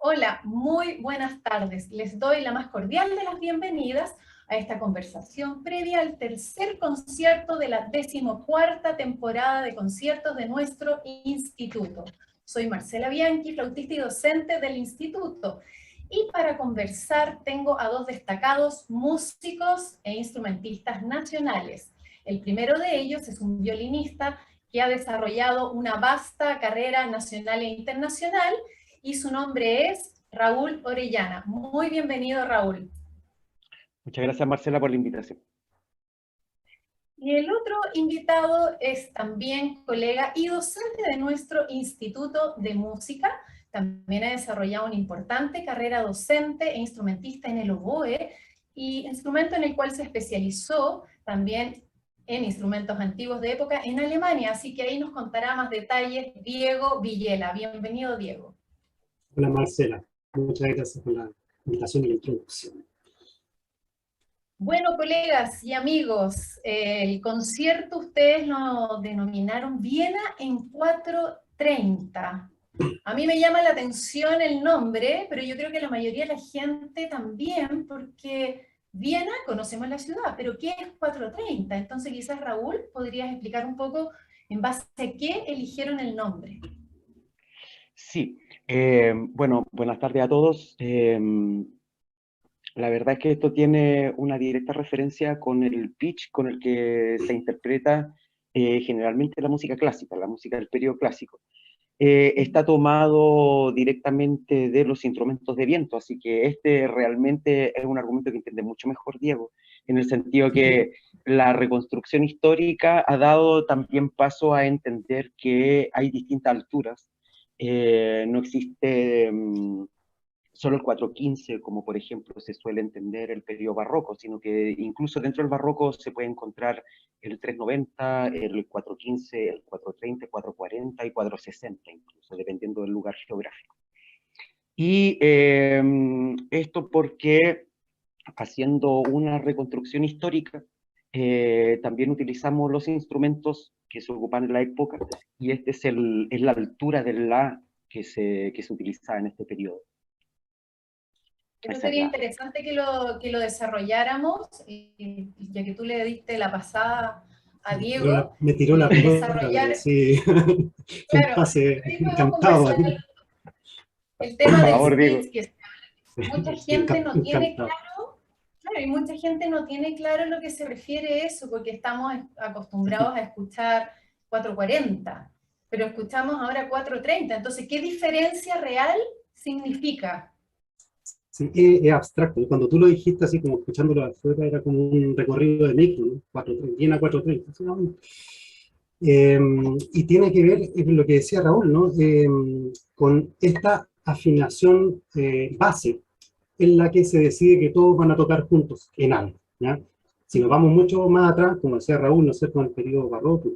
Hola, muy buenas tardes. Les doy la más cordial de las bienvenidas a esta conversación previa al tercer concierto de la 14ª temporada de conciertos de nuestro instituto. Soy Marcela Bianchi, flautista y docente del instituto. Y para conversar tengo a dos destacados músicos e instrumentistas nacionales. El primero de ellos es un violinista que ha desarrollado una vasta carrera nacional e internacional, y su nombre es Raúl Orellana. Muy bienvenido, Raúl. Muchas gracias, Marcela, por la invitación. Y el otro invitado es también colega y docente de nuestro Instituto de Música. También ha desarrollado una importante carrera docente e instrumentista en el oboe, y instrumento en el cual se especializó también en instrumentos antiguos de época en Alemania. Así que ahí nos contará más detalles Diego Villela. Bienvenido, Diego. Hola Marcela, muchas gracias por la invitación y la introducción. Bueno, colegas y amigos, el concierto ustedes lo denominaron Viena en 430. A mí me llama la atención el nombre, pero yo creo que la mayoría de la gente también, porque Viena, conocemos la ciudad, pero ¿qué es 430? Entonces quizás Raúl, ¿podrías explicar un poco en base a qué eligieron el nombre? Sí, bueno, buenas tardes a todos. La verdad es que esto tiene una directa referencia con el pitch con el que se interpreta generalmente la música clásica, la música del periodo clásico. Está tomado directamente de los instrumentos de viento, así que este realmente es un argumento que entiende mucho mejor Diego, en el sentido que la reconstrucción histórica ha dado también paso a entender que hay distintas alturas. No existe solo el 415, como por ejemplo se suele entender el periodo barroco, sino que incluso dentro del barroco se puede encontrar el 390, el 415, el 430, 440 y 460 incluso, dependiendo del lugar geográfico. Y esto porque, haciendo una reconstrucción histórica, también utilizamos los instrumentos que se ocupan en la época, y este es la altura del la que se utilizaba en este periodo. Eso Esa es sería la... interesante que lo desarrolláramos, ya que tú le diste la pasada a Diego, Me tiró la pelota, pero desarrollar, sí, fue un claro, pase ahí podemos encantado. conversar el Por tema del favor, digo. speech, que mucha gente no tiene Encantado. claro, claro, y mucha gente no tiene claro lo que se refiere a eso, porque estamos acostumbrados a escuchar 440, pero escuchamos ahora 430, entonces, ¿qué diferencia real significa? Sí, es abstracto. Cuando tú lo dijiste así como escuchándolo afuera, era como un recorrido de micro, ¿no? 430, Viena 430. Así, ¿no? Y tiene que ver con lo que decía Raúl, ¿no? Con esta afinación base en la que se decide que todos van a tocar juntos en algo, ¿ya? Si nos vamos mucho más atrás, como decía Raúl, ¿no es cierto?, en el periodo barroco,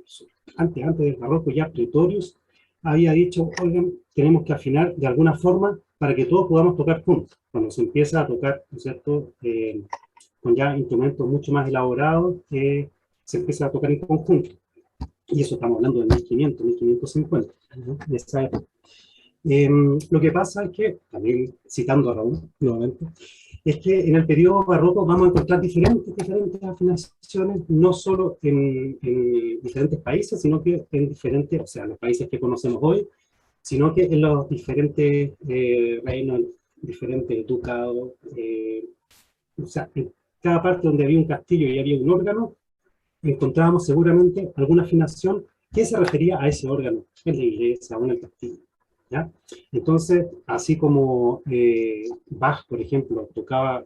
antes del barroco ya Pretorius había dicho, oigan, tenemos que afinar de alguna forma para que todos podamos tocar juntos. Cuando se empieza a tocar, ¿no es cierto?, con ya instrumentos mucho más elaborados, se empieza a tocar en conjunto. Y eso estamos hablando de 1500, 1550, ¿no?, de esa época. Lo que pasa es que, también citando a Raúl nuevamente, es que en el periodo barroco vamos a encontrar diferentes afinaciones, no solo en diferentes países, sino que en diferentes, o sea, los países que conocemos hoy, sino que en los diferentes reinos, diferentes ducados, o sea, en cada parte donde había un castillo y había un órgano, encontrábamos seguramente alguna afinación que se refería a ese órgano, en la iglesia o en el castillo, ¿ya? Entonces, así como Bach, por ejemplo, tocaba,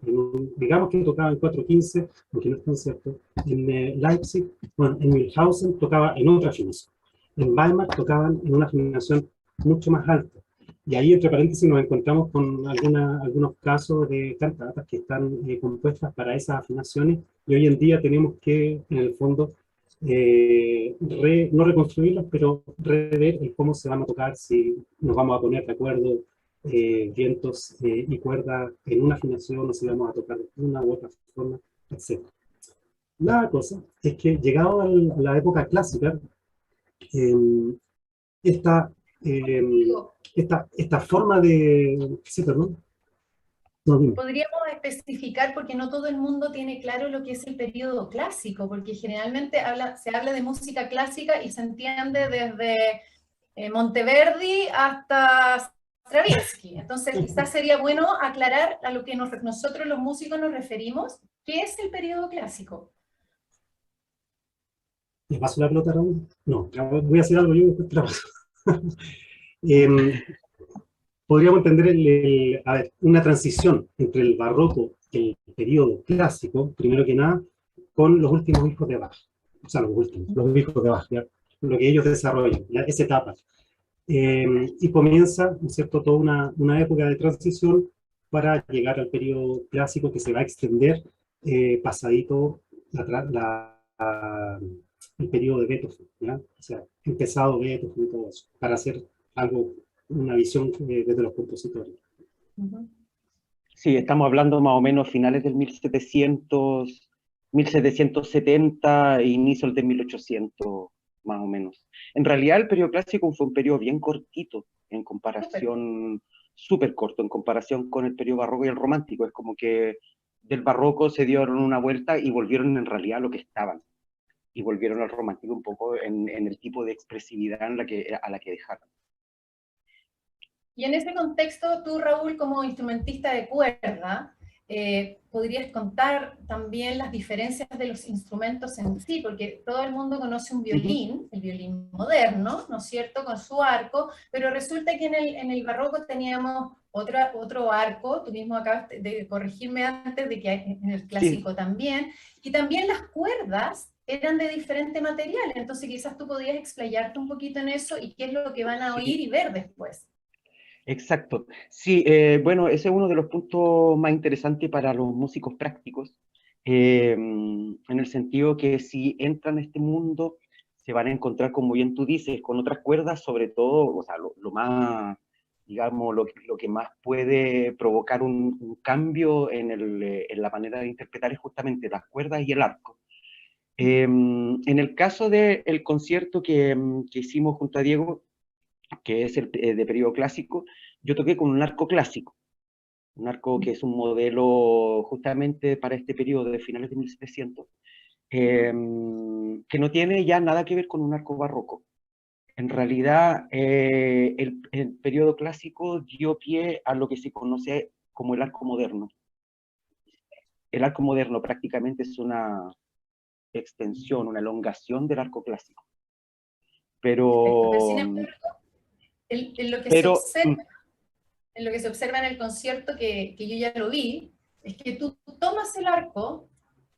digamos que tocaba en 415, aunque no es tan cierto, en Leipzig, bueno, en Mühlhausen tocaba en otra afinación, en Weimar tocaban en una afinación mucho más alta. Y ahí, entre paréntesis, nos encontramos con algunos casos de cantatas que están compuestas para esas afinaciones, y hoy en día tenemos que, en el fondo, no reconstruirlas, pero rever el cómo se van a tocar, si nos vamos a poner de acuerdo vientos y cuerdas en una afinación, o si vamos a tocar de una u otra forma, etc. La cosa es que, llegado a la época clásica, esta esta forma de... Sí, perdón. No, dime. Podríamos especificar, porque no todo el mundo tiene claro lo que es el periodo clásico, porque generalmente se habla de música clásica y se entiende desde Monteverdi hasta Stravinsky. Entonces, quizás sería bueno aclarar a lo que nosotros los músicos nos referimos, ¿qué es el periodo clásico? ¿Le paso la pelota, Raúl? No, voy a hacer algo yo y después te la paso. Em, Podríamos entender a ver, una transición entre el barroco y el periodo clásico, primero que nada, con los últimos hijos de Bach. O sea, los últimos, los hijos de Bach, ¿ya? Lo que ellos desarrollan, ¿ya? Esa etapa. Y comienza, ¿no es cierto?, toda una época de transición para llegar al periodo clásico que se va a extender pasadito el periodo de Beethoven, ¿ya? O sea, empezado Beethoven y todo eso, para hacer algo, una visión desde los compositores. Sí, estamos hablando más o menos finales del 1700, 1770 e inicios del 1800, más o menos. En realidad el periodo clásico fue un periodo bien cortito, en comparación, súper corto, en comparación con el periodo barroco y el romántico. Es como que del barroco se dieron una vuelta y volvieron en realidad a lo que estaban. Y volvieron al romántico un poco en el tipo de expresividad a la que dejaron. Y en ese contexto, tú, Raúl, como instrumentista de cuerda, podrías contar también las diferencias de los instrumentos en sí, porque todo el mundo conoce un violín, el violín moderno, ¿no es cierto?, con su arco, pero resulta que en el barroco teníamos otro arco, tú mismo acabas de corregirme antes de que en el clásico también, y también las cuerdas eran de diferente material, entonces quizás tú podrías explayarte un poquito en eso y qué es lo que van a oír y ver después. Exacto. Sí, bueno, ese es uno de los puntos más interesantes para los músicos prácticos, en el sentido que si entran a este mundo, se van a encontrar, como bien tú dices, con otras cuerdas, sobre todo, o sea, lo más, digamos, lo que más puede provocar un cambio en la manera de interpretar es justamente las cuerdas y el arco. En el caso del concierto que hicimos junto a Diego, que es el de periodo clásico, yo toqué con un arco clásico, un arco que es un modelo justamente para este periodo de finales de 1700, que no tiene ya nada que ver con un arco barroco. En realidad, el periodo clásico dio pie a lo que se conoce como el arco moderno. El arco moderno prácticamente es una extensión, una elongación del arco clásico. Perfecto, pero Pero, sin embargo, en lo que se pero observa en lo que se observa en el concierto, que yo ya lo vi, es que tú tomas el arco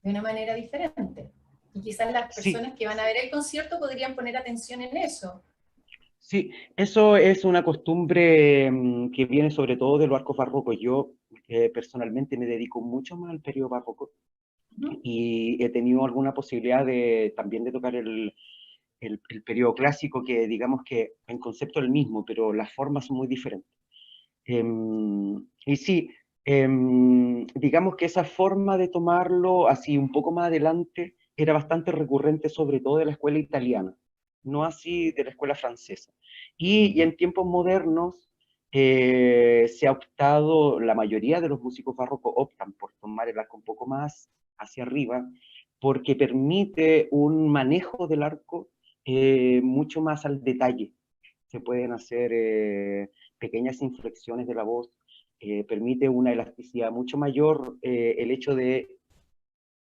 de una manera diferente. Y quizás las sí, personas que van a ver el concierto podrían poner atención en eso. sí, eso es una costumbre que viene sobre todo de los arcos barrocos. Yo personalmente me dedico mucho más al periodo barroco y he tenido alguna posibilidad también de tocar el periodo clásico, que digamos que en concepto es el mismo, pero las formas son muy diferentes. Y sí, digamos que esa forma de tomarlo así un poco más adelante era bastante recurrente, sobre todo de la escuela italiana, no así de la escuela francesa. Y en tiempos modernos se ha optado, la mayoría de los músicos barrocos optan por tomar el arco un poco más hacia arriba, porque permite un manejo del arco mucho más al detalle. Se pueden hacer pequeñas inflexiones de la voz, permite una elasticidad mucho mayor, el hecho de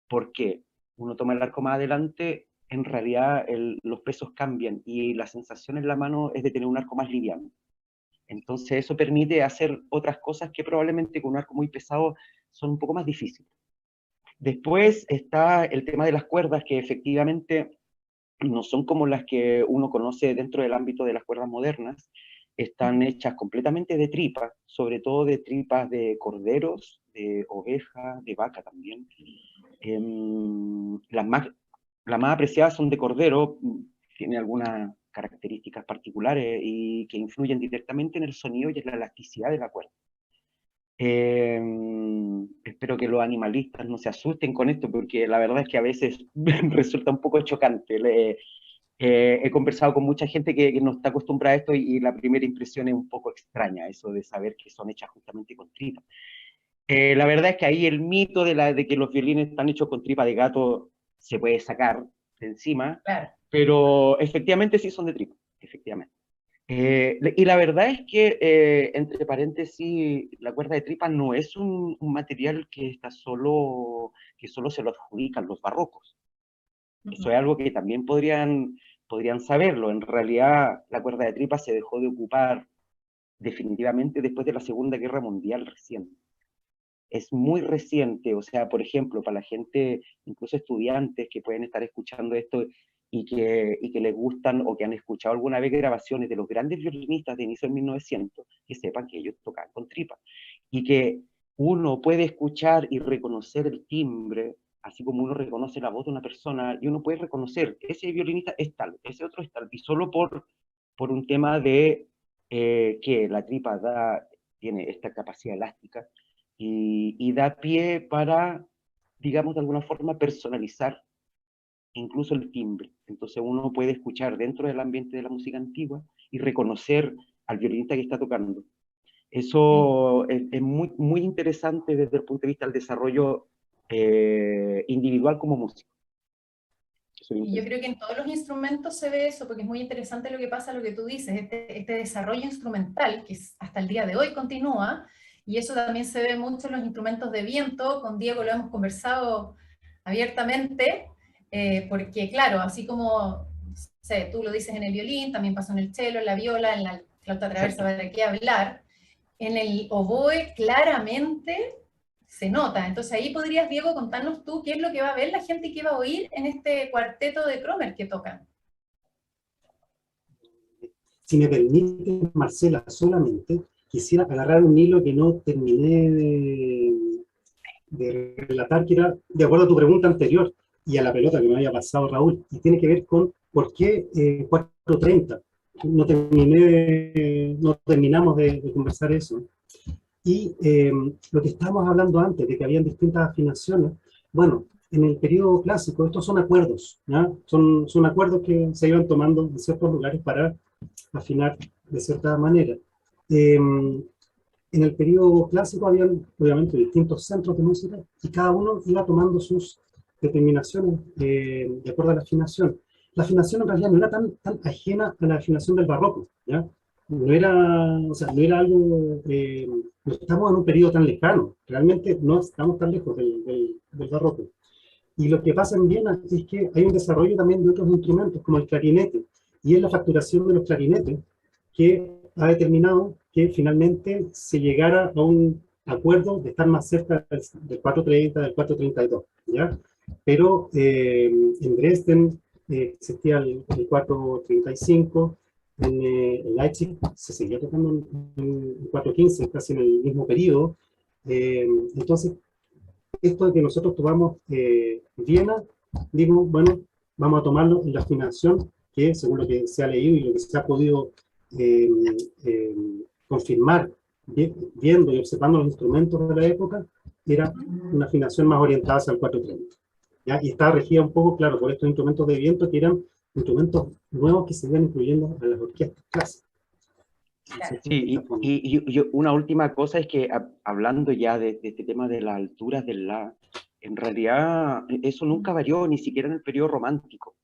por qué uno toma el arco más adelante, en realidad los pesos cambian y la sensación en la mano es de tener un arco más liviano. Entonces eso permite hacer otras cosas que probablemente con un arco muy pesado son un poco más difíciles. Después está el tema de las cuerdas, que efectivamente no son como las que uno conoce dentro del ámbito de las cuerdas modernas, están hechas completamente de tripas, sobre todo de tripas de corderos, de ovejas, de vaca también. Las más apreciadas son de cordero, tienen algunas características particulares y que influyen directamente en el sonido y en la elasticidad de la cuerda. Espero que los animalistas no se asusten con esto, porque la verdad es que a veces resulta un poco chocante. He conversado con mucha gente que no está acostumbrada a esto y la primera impresión es un poco extraña, eso de saber que son hechas justamente con tripa. La verdad es que ahí el mito de que los violines están hechos con tripa de gato se puede sacar de encima, Claro. pero efectivamente sí son de tripa, efectivamente. Y la verdad es que, entre paréntesis, la cuerda de tripa no es un material que solo se lo adjudican los barrocos. Eso es algo que también podrían saberlo. En realidad, la cuerda de tripa se dejó de ocupar definitivamente después de la Segunda Guerra Mundial recién. Es muy reciente, o sea, por ejemplo, para la gente, incluso estudiantes que pueden estar escuchando esto y que les gustan o que han escuchado alguna vez grabaciones de los grandes violinistas de inicio del 1900, que sepan que ellos tocaban con tripa. Y que uno puede escuchar y reconocer el timbre, así como uno reconoce la voz de una persona, y uno puede reconocer, ese violinista es tal, ese otro es tal, y solo por un tema de que la tripa tiene esta capacidad elástica y da pie para, digamos, de alguna forma personalizar incluso el timbre. Entonces uno puede escuchar dentro del ambiente de la música antigua y reconocer al violinista que está tocando. Eso es muy, muy interesante desde el punto de vista del desarrollo individual como músico. Y yo creo que en todos los instrumentos se ve eso, porque es muy interesante lo que pasa, lo que tú dices, este desarrollo instrumental, que hasta el día de hoy continúa, y eso también se ve mucho en los instrumentos de viento. Con Diego lo hemos conversado abiertamente, porque claro, así como, no sé, tú lo dices en el violín, también pasó en el cello, en la viola, en la flauta traversa, para qué hablar. En el oboe claramente se nota. Entonces ahí podrías, Diego, contarnos tú qué es lo que va a ver la gente y qué va a oír en este cuarteto de Cromer que tocan. Si me permite, Marcela, solamente quisiera agarrar un hilo que no terminé de relatar, que era de acuerdo a tu pregunta anterior y a la pelota que me había pasado Raúl, y tiene que ver con por qué 4:30. No terminamos de conversar eso. Y lo que estábamos hablando antes, de que habían distintas afinaciones, bueno, en el periodo clásico estos son acuerdos, ¿ya? Son acuerdos que se iban tomando en ciertos lugares para afinar de cierta manera. En el periodo clásico habían, obviamente, distintos centros de música y cada uno iba tomando sus determinaciones de acuerdo a la afinación. La afinación en realidad no era tan ajena a la afinación del barroco, ¿ya? No era, o sea, no era algo, no estamos en un periodo tan lejano, realmente no estamos tan lejos del barroco. Y lo que pasa en Viena es que hay un desarrollo también de otros instrumentos, como el clarinete, y es la facturación de los clarinetes que ha determinado que finalmente se llegara a un acuerdo de estar más cerca del 430, del 432, ¿ya? Pero en Dresden existía el 435, en Leipzig se seguía tocando en 415, casi en el mismo periodo. Entonces, esto de que nosotros tomamos Viena, digo, bueno, vamos a tomarlo en la afinación que, según lo que se ha leído y lo que se ha podido eh, eh, confirmar viendo y observando los instrumentos de la época, era una afinación más orientada hacia el 430. ¿Ya? Y estaba regida un poco, claro, por estos instrumentos de viento que eran instrumentos nuevos que se iban incluyendo a las orquestas clásicas. Sí, y una última cosa es que hablando ya de este tema de las alturas del la, en realidad eso nunca varió, ni siquiera en el periodo romántico.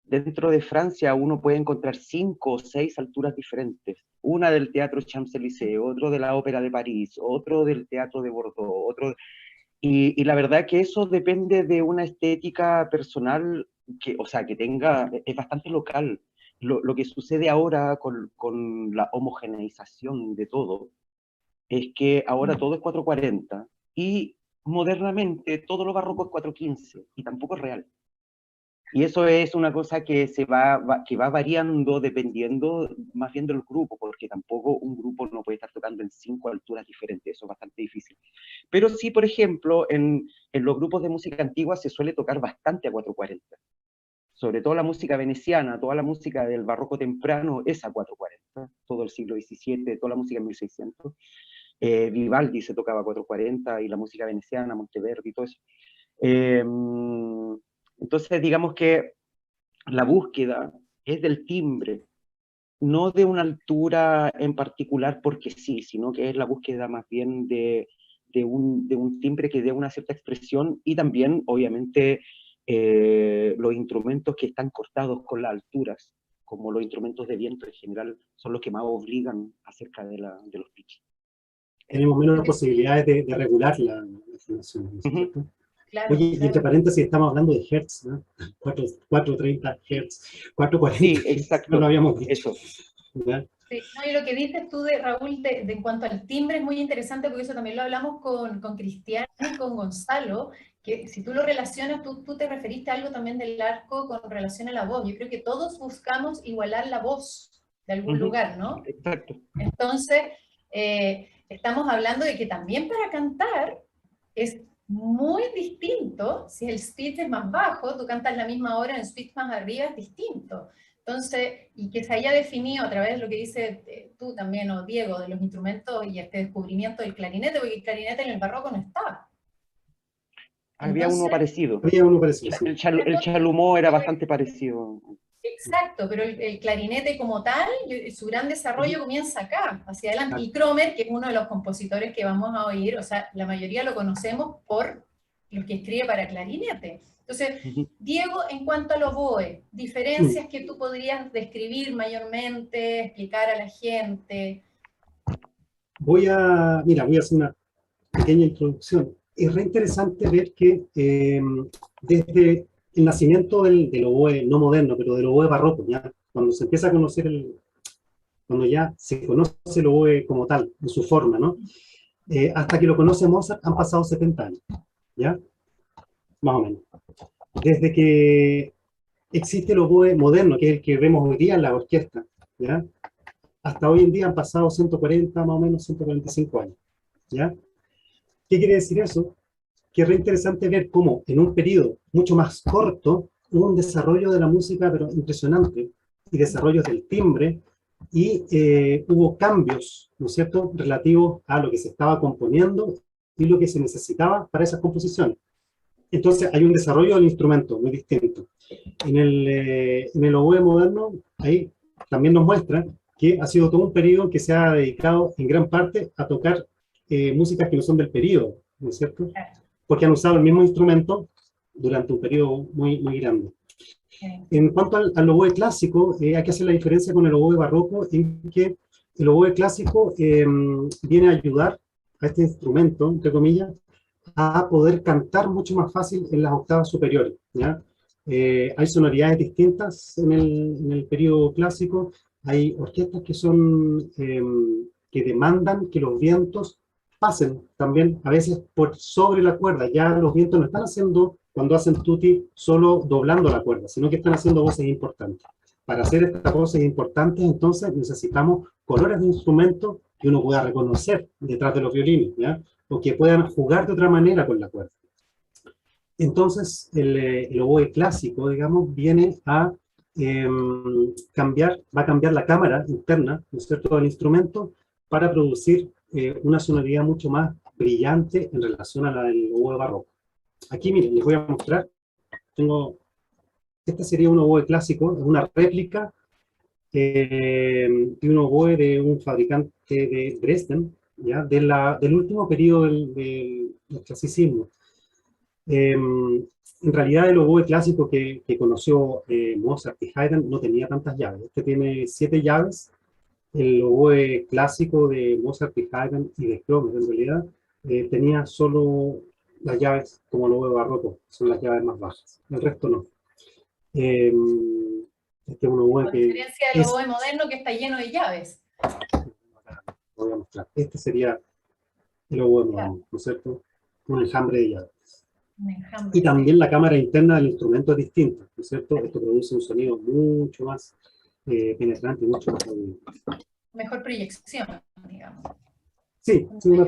Dentro de Francia uno puede encontrar 5 o 6 alturas diferentes. Una del Teatro Champs-Élysées, otro de la Ópera de París, otro del Teatro de Bordeaux, otro... Y la verdad que eso depende de una estética personal que, o sea, que tenga, es bastante local. Lo que sucede ahora con la homogeneización de todo es que ahora todo es 440 y modernamente todo lo barroco es 415 y tampoco es real. Y eso es una cosa que que va variando dependiendo más bien del grupo, porque tampoco un grupo no puede estar tocando en 5 alturas diferentes, eso es bastante difícil. Pero sí, por ejemplo, en los grupos de música antigua se suele tocar bastante a 440. Sobre todo la música veneciana, toda la música del barroco temprano es a 440, todo el siglo XVII, toda la música en 1600. Vivaldi se tocaba a 440 y la música veneciana, Monteverdi y todo eso. Entonces, digamos que la búsqueda es del timbre, no de una altura en particular porque sí, sino que es la búsqueda más bien de un timbre que dé una cierta expresión y también, obviamente, los instrumentos que están cortados con las alturas, como los instrumentos de viento en general, son los que más obligan acerca de los pitches. Tenemos menos posibilidades de regular la afinación, ¿no es cierto? Claro, Oye, y entre claro. paréntesis estamos hablando de hertz, ¿no? 430 hertz, 440 Sí, hertz, exacto, no lo habíamos dicho. eso. ¿Ya? Sí, no, y lo que dices tú, de Raúl, en cuanto al timbre es muy interesante, porque eso también lo hablamos con Cristian y con Gonzalo, que si tú lo relacionas, tú te referiste a algo también del arco con relación a la voz. Yo creo que todos buscamos igualar la voz de algún lugar, ¿no? Exacto. Entonces, estamos hablando de que también para cantar es muy distinto. Si el speed es más bajo, tú cantas la misma hora en speed más arriba, es distinto. Entonces, y que se haya definido a través de lo que dices tú también, o Diego, de los instrumentos y este descubrimiento del clarinete, porque el clarinete en el barroco no estaba. Había uno Entonces, parecido. Había uno parecido, sí. El Chalumó era bastante parecido. exacto, pero el clarinete como tal, su gran desarrollo comienza acá, hacia adelante. Y Kromer, que es uno de los compositores que vamos a oír, o sea, la mayoría lo conocemos por los que escribe para clarinete. Entonces, Diego, en cuanto al oboe, diferencias que tú podrías describir mayormente, explicar a la gente. Mira, voy a hacer una pequeña introducción. Es re interesante ver que desde el nacimiento del oboe, no moderno, pero del oboe barroco, ya, cuando se empieza a conocer cuando ya se conoce el oboe como tal, en su forma, ¿no? Hasta que lo conoce Mozart han pasado 70 años, ¿ya? Más o menos. Desde que existe el oboe moderno, que es el que vemos hoy día en la orquesta, ¿ya? Hasta hoy en día han pasado 140, más o menos 145 años, ¿ya? ¿Qué quiere decir eso? Que es re interesante ver cómo en un periodo mucho más corto hubo un desarrollo de la música, pero impresionante, y desarrollos del timbre, y hubo cambios, ¿no es cierto?, relativos a lo que se estaba componiendo y lo que se necesitaba para esas composiciones. Entonces hay un desarrollo del instrumento muy distinto. En el oboe moderno, ahí también nos muestra que ha sido todo un periodo que se ha dedicado en gran parte a tocar músicas que no son del periodo, ¿no es cierto? Porque han usado el mismo instrumento durante un periodo muy, muy grande. En cuanto al oboe clásico, hay que hacer la diferencia con el oboe barroco, en que el oboe clásico viene a ayudar a este instrumento, entre comillas, a poder cantar mucho más fácil en las octavas superiores, ¿ya? Hay sonoridades distintas en el periodo clásico, hay orquestas que son, que demandan que los vientos pasen también a veces por sobre la cuerda. Ya los vientos no están haciendo, cuando hacen tutti, solo doblando la cuerda, sino que están haciendo voces importantes. Para hacer estas voces importantes, entonces, necesitamos colores de instrumentos que uno pueda reconocer detrás de los violines, ¿ya? O que puedan jugar de otra manera con la cuerda. Entonces, el oboe clásico, digamos, viene a va a cambiar la cámara interna, ¿no es cierto?, del instrumento para producir una sonoridad mucho más brillante en relación a la del oboe barroco. Aquí, miren, les voy a mostrar. Este sería un oboe clásico, es una réplica de un oboe de un fabricante de Dresden, ¿ya? Del último periodo del clasicismo. En realidad el oboe clásico que conoció Mozart y Haydn no tenía tantas llaves. Este tiene 7 llaves. El oboe clásico de Mozart y Haydn y de Kromer, en realidad, tenía solo las llaves como el oboe barroco, son las llaves más bajas. El resto no. Este es un oboe que... A diferencia del oboe moderno, que está lleno de llaves. Voy a mostrar. Este sería el oboe moderno, ¿no es cierto? Un enjambre de llaves. Y también la cámara interna del instrumento es distinta, ¿no es cierto? Esto produce un sonido mucho más penetrante, mucho más audible. Mejor proyección, digamos. Sí, es una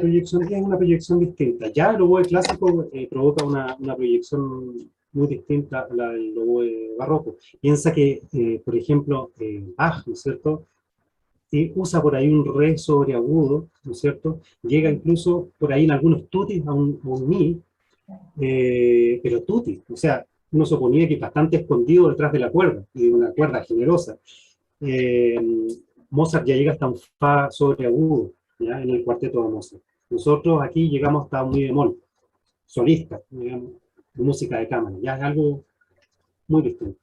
proyección distinta. Ya el oboe clásico provoca una proyección muy distinta a la del oboe barroco. Piensa que, por ejemplo, Bach, ¿no es cierto?, usa por ahí un re sobreagudo, ¿no es cierto? Llega incluso por ahí en algunos tutis a un mi, pero tutti, o sea, uno suponía que bastante escondido detrás de la cuerda, y de una cuerda generosa. Eh, Mozart ya llega hasta un fa sobre agudo, ¿ya? En el cuarteto de Mozart. Nosotros aquí llegamos hasta un mi bemol, solista, digamos, música de cámara, ya es algo muy distinto.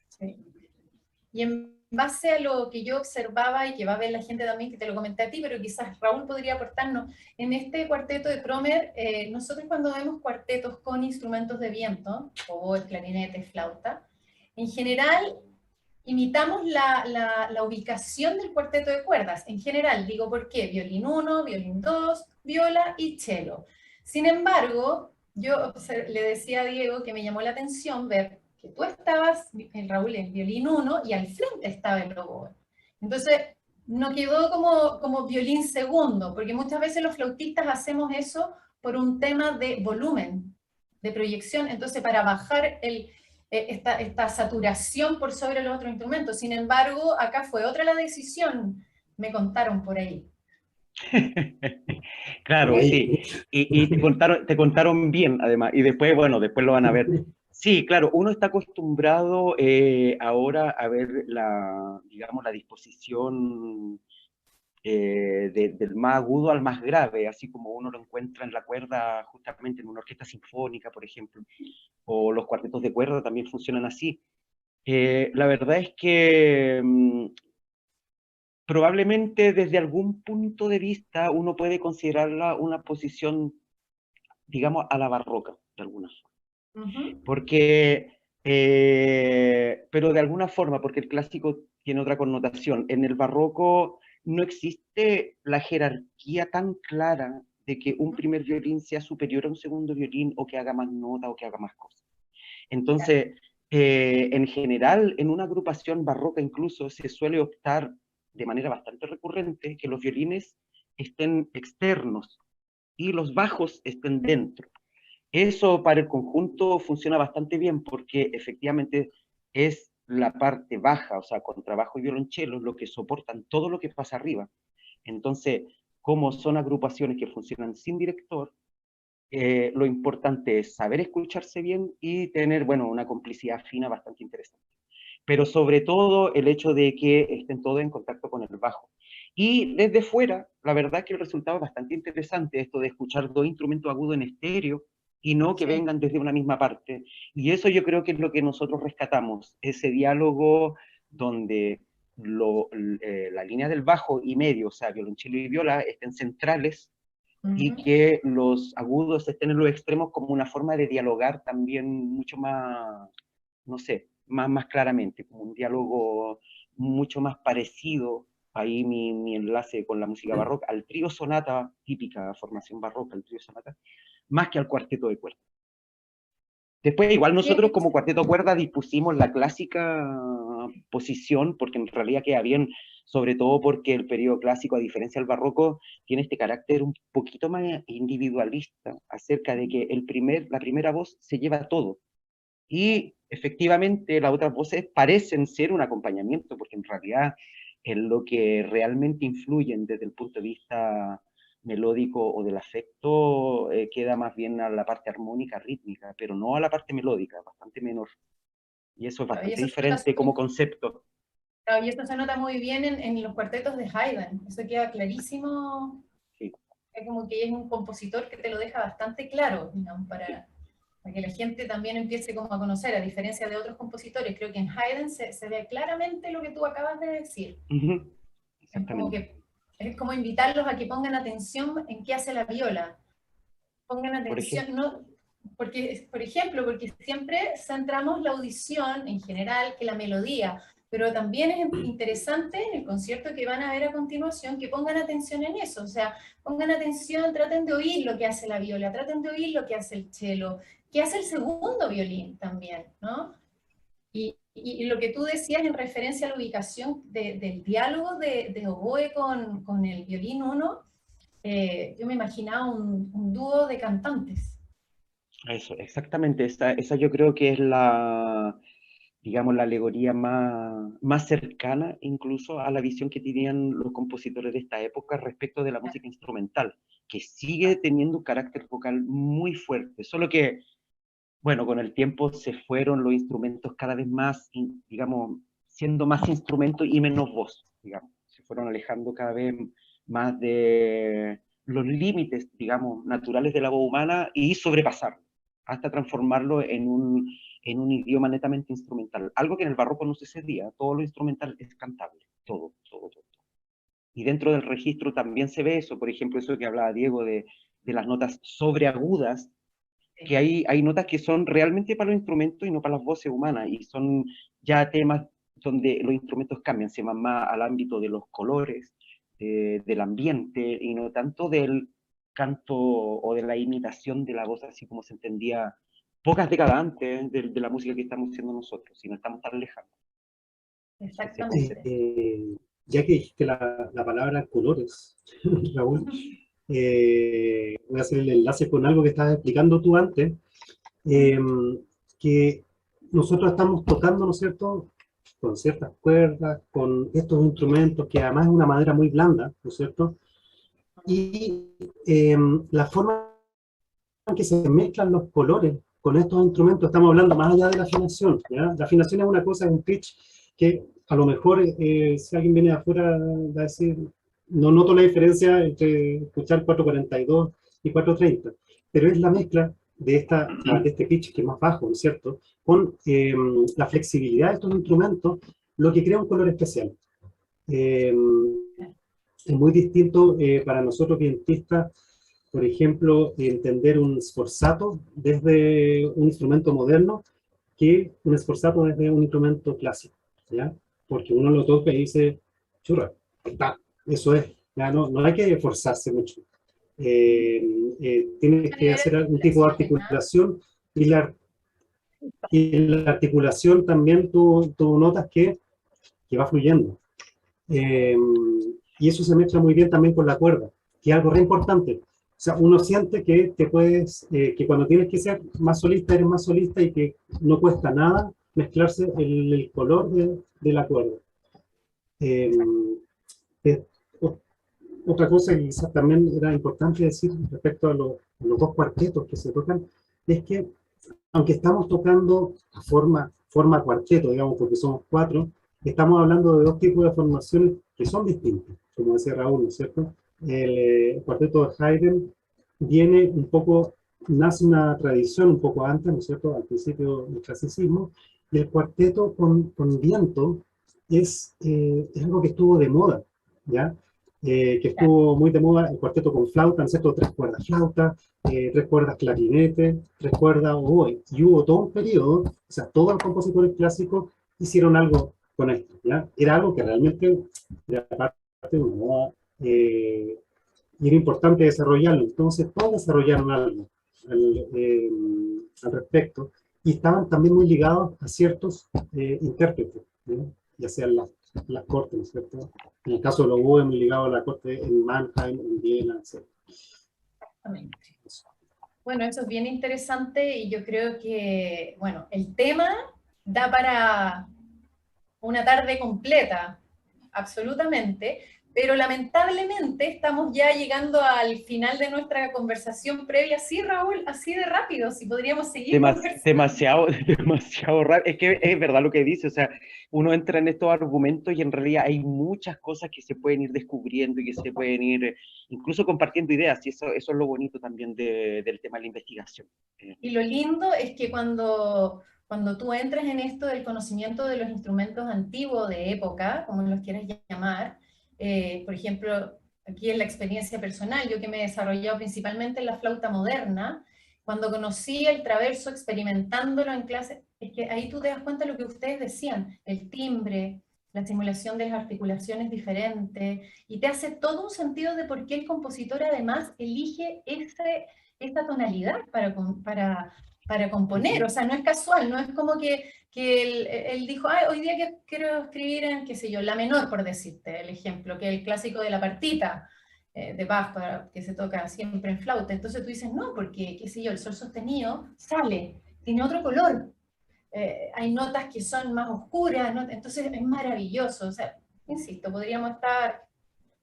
Sí. Y en base a lo que yo observaba y que va a ver la gente también, que te lo comenté a ti, pero quizás Raúl podría aportarnos, en este cuarteto de Cromer, nosotros cuando vemos cuartetos con instrumentos de viento, oboe, clarinete, flauta, en general imitamos la ubicación del cuarteto de cuerdas. En general, digo, ¿por qué? Violín 1, violín 2, viola y cello. Sin embargo, yo le decía a Diego que me llamó la atención ver que tú estabas, Raúl, en violín 1 y al frente estaba el oboe. Entonces, no quedó como violín segundo, porque muchas veces los flautistas hacemos eso por un tema de volumen, de proyección. Entonces, para bajar esta saturación por sobre los otros instrumentos. Sin embargo, acá fue otra la decisión, me contaron por ahí. Claro, sí. Y te contaron bien, además. Y después, bueno, después lo van a ver. Sí, claro, uno está acostumbrado ahora a ver digamos, la disposición del más agudo al más grave, así como uno lo encuentra en la cuerda justamente en una orquesta sinfónica, por ejemplo, o los cuartetos de cuerda también funcionan así. La verdad es que probablemente desde algún punto de vista uno puede considerarla una posición, digamos, a la barroca, de alguna forma. Porque, pero de alguna forma, porque el clásico tiene otra connotación. En el barroco no existe la jerarquía tan clara de que un primer violín sea superior a un segundo violín o que haga más nota o que haga más cosas. Entonces, en general, en una agrupación barroca incluso se suele optar de manera bastante recurrente que los violines estén externos y los bajos estén dentro. Eso para el conjunto funciona bastante bien porque efectivamente es la parte baja, o sea, contrabajo y violonchelo, lo que soportan todo lo que pasa arriba. Entonces, como son agrupaciones que funcionan sin director, lo importante es saber escucharse bien y tener, bueno, una complicidad fina bastante interesante. Pero sobre todo el hecho de que estén todos en contacto con el bajo. Y desde fuera, la verdad que el resultado es bastante interesante, esto de escuchar dos instrumentos agudos en estéreo y no que vengan desde una misma parte. Y eso yo creo que es lo que nosotros rescatamos, ese diálogo donde la línea del bajo y medio, o sea, violonchelo y viola, estén centrales y que los agudos estén en los extremos como una forma de dialogar también mucho más, no sé, más claramente, como un diálogo mucho más parecido, ahí mi enlace con la música barroca, al trío sonata, típica formación barroca, el trío sonata, más que al cuarteto de cuerda. Después, igual nosotros como cuarteto de cuerda dispusimos la clásica posición, porque en realidad queda bien, sobre todo porque el periodo clásico, a diferencia del barroco, tiene este carácter un poquito más individualista, acerca de que la primera voz se lleva todo. Y efectivamente las otras voces parecen ser un acompañamiento, porque en realidad en lo que realmente influyen desde el punto de vista melódico o del afecto queda más bien a la parte armónica, rítmica, pero no a la parte melódica, bastante menor. Y eso es bastante diferente como concepto. Claro, y esto se nota muy bien en los cuartetos de Haydn, eso queda clarísimo, sí. Es como que es un compositor que te lo deja bastante claro, digamos, para que la gente también empiece como a conocer, a diferencia de otros compositores. Creo que en Haydn se ve claramente lo que tú acabas de decir. Es como invitarlos a que pongan atención en qué hace la viola. Pongan atención, ¿no? Porque, por ejemplo, porque siempre centramos la audición en general que la melodía, pero también es interesante en el concierto que van a ver a continuación que pongan atención en eso, o sea, pongan atención, traten de oír lo que hace la viola, traten de oír lo que hace el cello, que hace el segundo violín también, ¿no? Y lo que tú decías en referencia a la ubicación del diálogo de oboe con el violín 1, yo me imaginaba un dúo de cantantes. Eso, exactamente. Esa yo creo que es digamos, la alegoría más cercana incluso a la visión que tenían los compositores de esta época respecto de la música instrumental, que sigue teniendo un carácter vocal muy fuerte, solo que Bueno, con el tiempo se fueron los instrumentos cada vez más, digamos, siendo más instrumentos y menos voz, digamos. Se fueron alejando cada vez más de los límites, digamos, naturales de la voz humana y sobrepasarlo, hasta transformarlo en un idioma netamente instrumental. Algo que en el barroco no sucedía, todo lo instrumental es cantable, todo, todo, todo. Y dentro del registro también se ve eso, por ejemplo, eso que hablaba Diego de las notas sobreagudas, que hay notas que son realmente para los instrumentos y no para las voces humanas, y son ya temas donde los instrumentos cambian, se van más al ámbito de los colores, del ambiente, y no tanto del canto o de la imitación de la voz, así como se entendía pocas décadas antes de la música que estamos haciendo nosotros, si no estamos tan lejanos. Exactamente. Ya que dijiste la palabra colores, Raúl, voy a hacer el enlace con algo que estabas explicando tú antes, que nosotros estamos tocando, ¿no es cierto?, con ciertas cuerdas, con estos instrumentos, que además es una madera muy blanda, ¿no es cierto?, y la forma en que se mezclan los colores con estos instrumentos, estamos hablando más allá de la afinación, ¿ya? La afinación es una cosa, es un pitch que a lo mejor si alguien viene de afuera va a decir, no noto la diferencia entre escuchar 442 y 430, pero es la mezcla de este pitch que es más bajo, ¿no es cierto?, con la flexibilidad de estos instrumentos, lo que crea un color especial. Es muy distinto para nosotros vientistas, por ejemplo, entender un sforzato desde un instrumento moderno que un sforzato desde un instrumento clásico, ¿ya? Porque uno lo toca y dice, churra, está, eso es, ya no hay que esforzarse mucho. Tienes que hacer algún tipo de articulación y la articulación también tú notas que va fluyendo. Y eso se mezcla muy bien también con la cuerda, que es algo re importante. O sea, uno siente que te puedes, que cuando tienes que ser más solista, eres más solista y que no cuesta nada mezclarse el color de la cuerda. Eh, eh, Otra cosa que quizás también era importante decir respecto a los dos cuartetos que se tocan, es que aunque estamos tocando a forma cuarteto, digamos, porque somos cuatro, estamos hablando de dos tipos de formaciones que son distintas, como decía Raúl, ¿no es cierto? El cuarteto de Haydn viene un poco, nace una tradición un poco antes, ¿no es cierto?, al principio del clasicismo, y el cuarteto con viento es algo que estuvo de moda, ¿ya? Que estuvo muy de moda el cuarteto con flauta, ¿no es cierto?, tres cuerdas flauta, tres cuerdas clarinete, tres cuerdas oboe, y hubo todo un periodo, o sea, todos los compositores clásicos hicieron algo con esto, ¿ya? Era algo que realmente era parte de una moda, y era importante desarrollarlo, entonces todos desarrollaron algo al respecto, y estaban también muy ligados a ciertos intérpretes, ¿no?, ya sean las cortes, ¿no es cierto? En el caso de los oboes, muy ligado a la corte en Mannheim, en Viena, etc. Exactamente. Bueno, eso es bien interesante y yo creo que, bueno, el tema da para una tarde completa, absolutamente, pero lamentablemente estamos ya llegando al final de nuestra conversación previa. Sí, Raúl, así de rápido, si podríamos seguir conversando. Demasiado, demasiado raro. Es que es verdad lo que dice, o sea, uno entra en estos argumentos y en realidad hay muchas cosas que se pueden ir descubriendo y que se pueden ir incluso compartiendo ideas, y eso es lo bonito también del tema de la investigación. Y lo lindo es que cuando tú entras en esto del conocimiento de los instrumentos antiguos de época, como los quieras llamar, por ejemplo, aquí en la experiencia personal, yo que me he desarrollado principalmente en la flauta moderna, cuando conocí el traverso experimentándolo en clase, es que ahí tú te das cuenta de lo que ustedes decían, el timbre, la simulación de las articulaciones diferentes, y te hace todo un sentido de por qué el compositor además elige esta tonalidad para componer, o sea, no es casual, no es como que él dijo, ah, hoy día quiero escribir en, qué sé yo, la menor, por decirte el ejemplo, que es el clásico de la partita de Bach, que se toca siempre en flauta. Entonces tú dices, no, porque, qué sé yo, el sol sostenido sale, tiene otro color, hay notas que son más oscuras, ¿no? Entonces es maravilloso, o sea, insisto, podríamos estar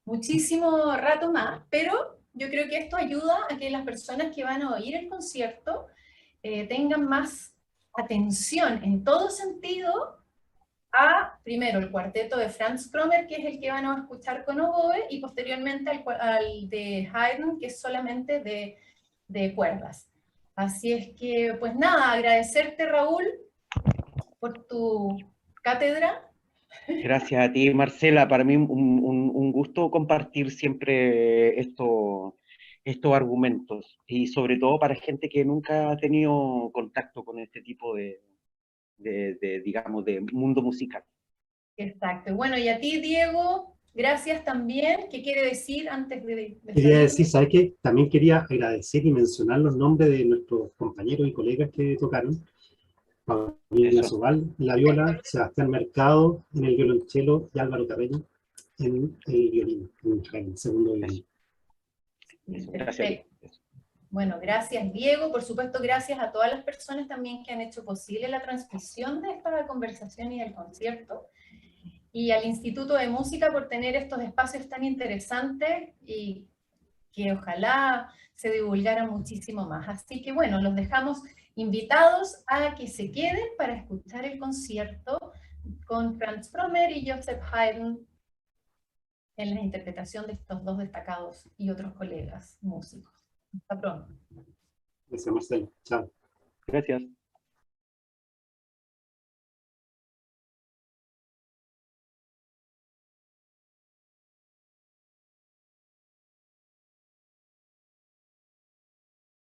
muchísimo rato más, pero yo creo que esto ayuda a que las personas que van a oír el concierto tengan más atención en todo sentido a, primero, el cuarteto de Franz Kromer, que es el que van a escuchar con oboe, y posteriormente al de Haydn, que es solamente de cuerdas. Así es que, pues nada, agradecerte, Raúl, por tu cátedra. Gracias a ti, Marcela. Para mí un gusto compartir siempre estos argumentos, y sobre todo para gente que nunca ha tenido contacto con este tipo digamos, de mundo musical. Exacto. Bueno, y a ti, Diego, gracias también. ¿Qué quiere decir antes de Quería salir? decir, ¿sabes qué? También quería agradecer y mencionar los nombres de nuestros compañeros y colegas que tocaron. Paulina Eso, Sobal, la viola, Sebastián Mercado en el violonchelo y Álvaro Carreño en el violín, en el segundo violín. eso. Gracias a ti. Perfecto. Bueno, gracias, Diego. Por supuesto, gracias a todas las personas también que han hecho posible la transmisión de esta conversación y del concierto. Y al Instituto de Música por tener estos espacios tan interesantes y que ojalá se divulgaran muchísimo más. Así que bueno, los dejamos invitados a que se queden para escuchar el concierto con Franz Kromer y Joseph Haydn en la interpretación de estos dos destacados y otros colegas músicos. Hasta pronto. Gracias, Marcelo. Chao. Gracias.